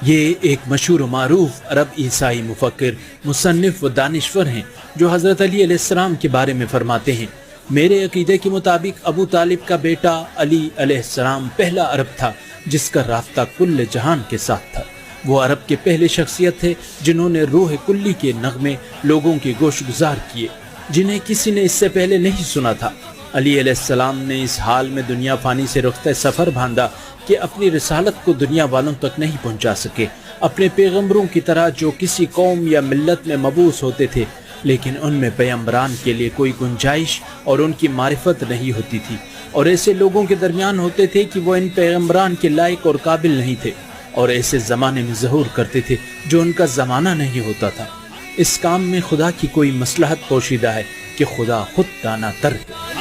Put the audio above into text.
یہ ایک مشہور و معروف عرب عیسائی مفکر، مصنف و دانشور ہیں جو حضرت علی علیہ السلام کے بارے میں فرماتے ہیں: میرے عقیدے کے مطابق ابو طالب کا بیٹا علی علیہ السلام پہلا عرب تھا جس کا رابطہ کل جہان کے ساتھ تھا۔ وہ عرب کے پہلے شخصیت تھے جنہوں نے روح کلی کے نغمے لوگوں کے گوش گزار کیے جنہیں کسی نے اس سے پہلے نہیں سنا تھا۔ علی علیہ السلام نے اس حال میں دنیا فانی سے رخت سفر باندھا کہ اپنی رسالت کو دنیا والوں تک نہیں پہنچا سکے، اپنے پیغمبروں کی طرح جو کسی قوم یا ملت میں مبعوث ہوتے تھے، لیکن ان میں پیغمبران کے لیے کوئی گنجائش اور ان کی معرفت نہیں ہوتی تھی، اور ایسے لوگوں کے درمیان ہوتے تھے کہ وہ ان پیغمبران کے لائق اور قابل نہیں تھے، اور ایسے زمانے میں ظہور کرتے تھے جو ان کا زمانہ نہیں ہوتا تھا۔ اس کام میں خدا کی کوئی مصلحت پوشیدہ ہے کہ خدا خود دانا تر ہے۔